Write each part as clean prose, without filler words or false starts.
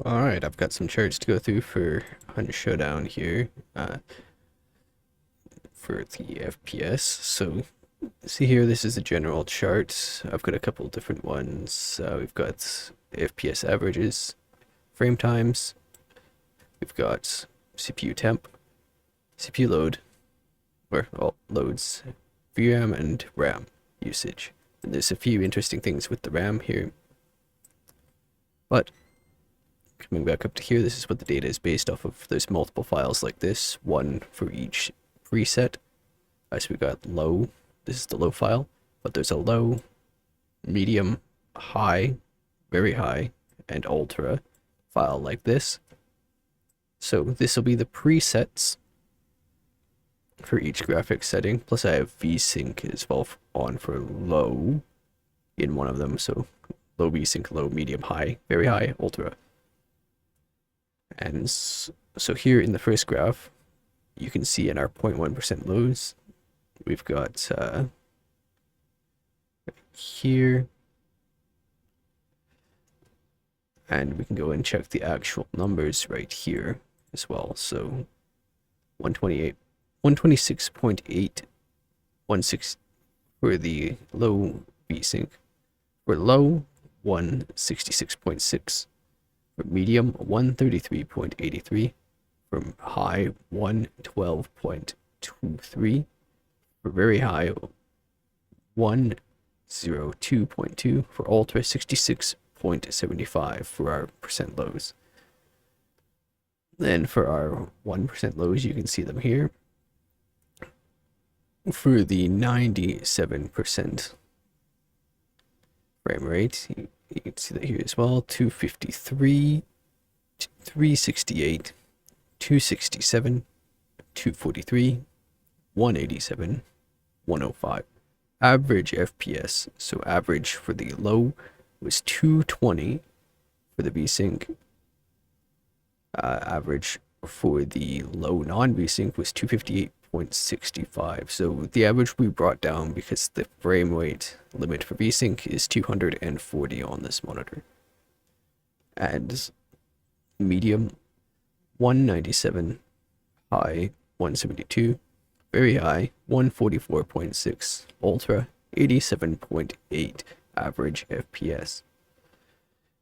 Alright, I've got some charts to go through for Hunt Showdown here for the FPS. So, see here, this is a general chart. I've got a couple different ones. We've got FPS averages, frame times, we've got CPU temp, CPU load, or all loads, VRAM and RAM usage. And there's a few interesting things with the RAM here. But coming back up to here, this is what the data is based off of. There's multiple files like this, one for each preset. So we got low, this is the low file, but there's a low, medium, high, very high, and ultra file like this. So this will be the presets for each graphics setting, plus I have VSync as well on for low in one of them, so low VSync, low, medium, high, very high, ultra. And so here in the first graph, you can see in our 0.1% lows, we've got here, and we can go and check the actual numbers right here as well. So 128, 126.8, 16 for the low VSync. For low, 166.6. For medium, 133.83. From high, 112.23. For very high, 102.2. For ultra, 66.75 for our percent lows. Then for our 1% lows, you can see them here. For the 97% frame rate, you can see that here as well. 253, 368, 267, 243, 187, 105. Average FPS, so average for the low was 220 for the VSync. Average for the low non-VSync was 258.65. So the average we brought down because the frame rate limit for VSync is 240 on this monitor. And medium, 197, high, 172, very high, 144.6, ultra, 87.8 average FPS.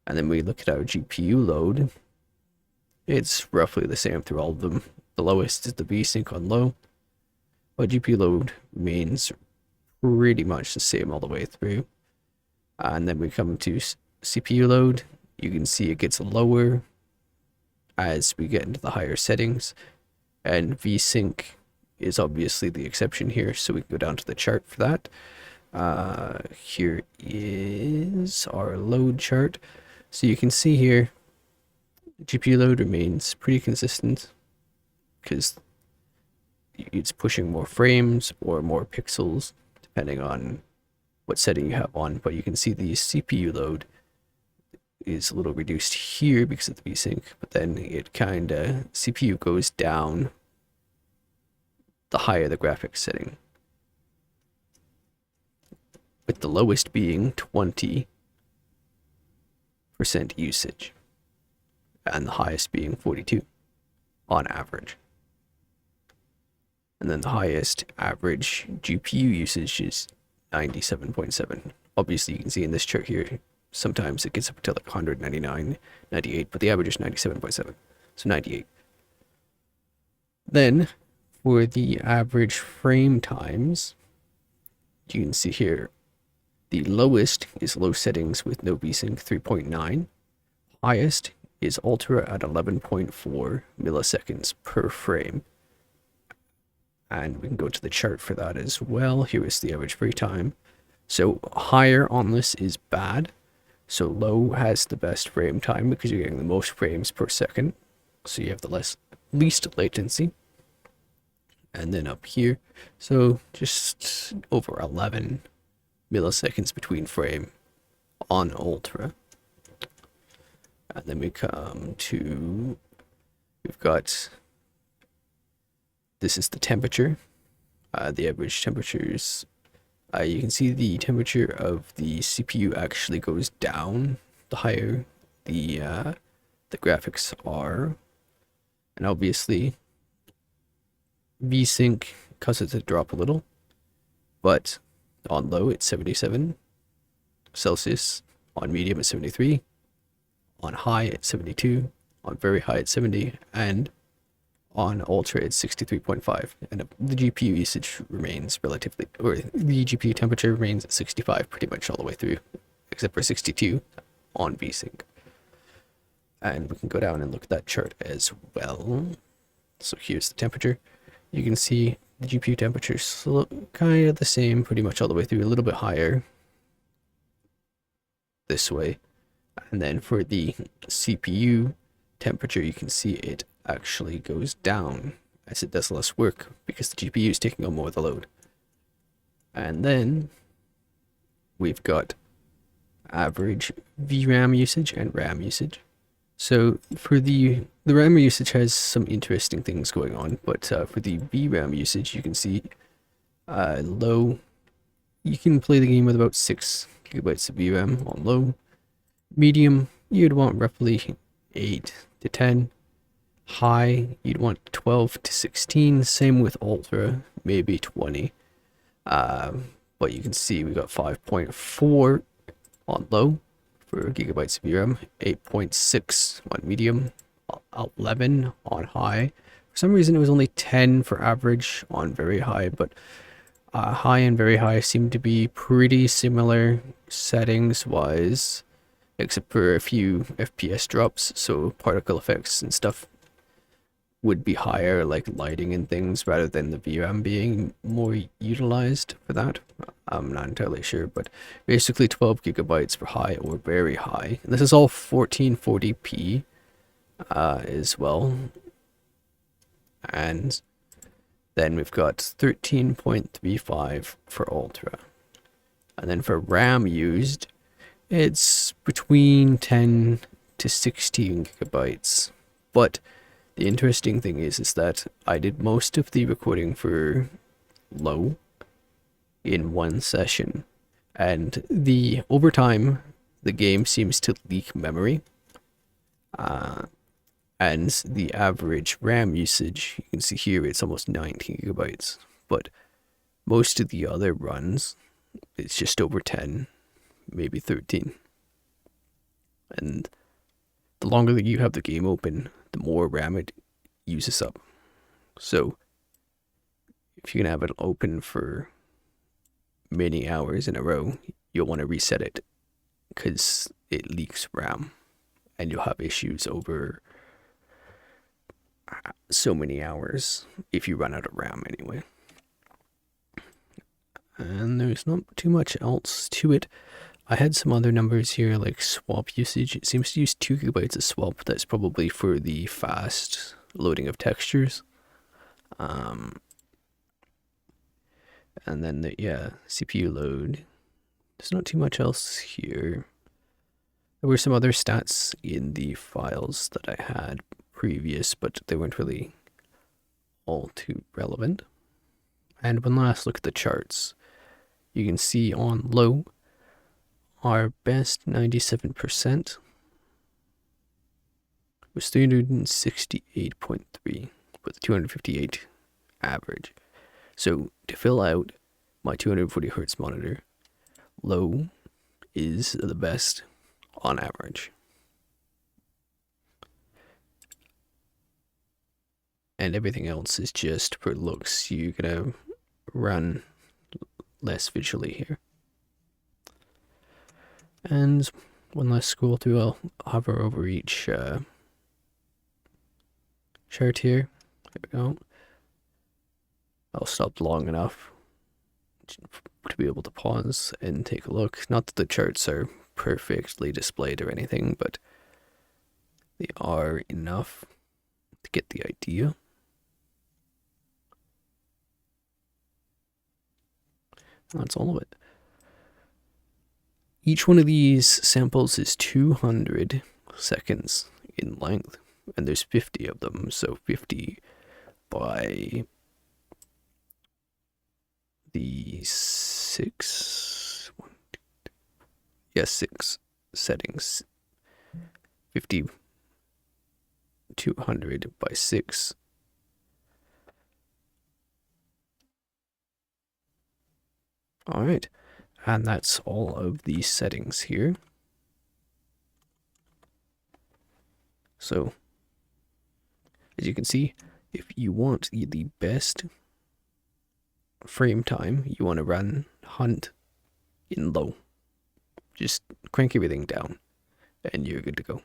And then we look at our GPU load. It's roughly the same through all of them. The lowest is the VSync on low, but GPU load remains pretty much the same all the way through. And then we come to CPU load. You can see it gets lower as we get into the higher settings, and VSync is obviously the exception here, so we can go down to the chart for that. Here is our load chart. So you can see here, GPU load remains pretty consistent because it's pushing more frames or more pixels depending on what setting you have on, but you can see the CPU load is a little reduced here because of the VSync, but then it CPU goes down the higher the graphics setting, with the lowest being 20% usage and the highest being 42 on average. And then the highest average GPU usage is 97.7. Obviously you can see in this chart here, sometimes it gets up to like 199, 98, but the average is 97.7, so 98. Then for the average frame times, you can see here, the lowest is low settings with no VSync, 3.9. Highest is ultra at 11.4 milliseconds per frame. And we can go to the chart for that as well. Here is the average frame time. So higher on this is bad. So low has the best frame time because you're getting the most frames per second. So you have the least latency. And then up here, so just over 11 milliseconds between frame on ultra. And then we come to, we've got, this is the temperature, the average temperatures. You can see the temperature of the CPU actually goes down the higher the the graphics are, and obviously VSync causes it to drop a little, but on low it's 77 Celsius, on medium it's 73, on high it's 72, on very high it's 70, and on ultra it's 63.5, and the GPU usage remains relatively, or the GPU temperature remains at 65 pretty much all the way through, except for 62 on VSync. And we can go down and look at that chart as well. So here's the temperature. You can see the GPU temperature is kind of the same pretty much all the way through, a little bit higher this way. And then for the CPU temperature, you can see it actually goes down as it does less work because the GPU is taking on more of the load. And then we've got average VRAM usage and RAM usage. So for the RAM usage has some interesting things going on, but for the VRAM usage, you can see low, you can play the game with about 6 gigabytes of VRAM on low. Medium, you'd want roughly 8 to 10. High, you'd want 12 to 16. Same with ultra, maybe 20. But you can see we got 5.4 on low for gigabytes of VRAM, 8.6 on medium, 11 on high. For some reason it was only 10 for average on very high, but high and very high seem to be pretty similar settings wise, except for a few FPS drops, so particle effects and stuff would be higher, like lighting and things, rather than the VRAM being more utilized for that. I'm not entirely sure, but basically 12 gigabytes for high or very high. And this is all 1440p as well. And then we've got 13.35 for ultra. And then for RAM used, it's between 10 to 16 gigabytes. But the interesting thing is that I did most of the recording for low in one session, and over time the game seems to leak memory, and the average RAM usage, you can see here it's almost 19 gigabytes, but most of the other runs it's just over 10, maybe 13. And the longer that you have the game open, the more RAM it uses up. So if you can have it open for many hours in a row, you'll want to reset it because it leaks RAM and you'll have issues over so many hours if you run out of RAM anyway. And there's not too much else to it. I had some other numbers here like swap usage. It seems to use 2 gigabytes of swap. That's probably for the fast loading of textures. And then CPU load. There's not too much else here. There were some other stats in the files that I had previous, but they weren't really all too relevant. And one last look at the charts. You can see on low, our best 97% was 368.3 with 258 average. So to fill out my 240 hertz monitor, low is the best on average. And everything else is just for looks. You're gonna run less visually here. And one last scroll through, I'll hover over each chart here. There we go. I'll stop long enough to be able to pause and take a look. Not that the charts are perfectly displayed or anything, but they are enough to get the idea. That's all of it. Each one of these samples is 200 seconds in length, and there's 50 of them, so 50 by the 6 settings. 50 200 by 6. All right, and that's all of the settings here. So, as you can see, if you want the best frame time, you want to run Hunt in low. Just crank everything down, and you're good to go.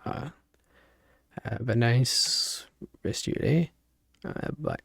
Have a nice rest of your day. Bye.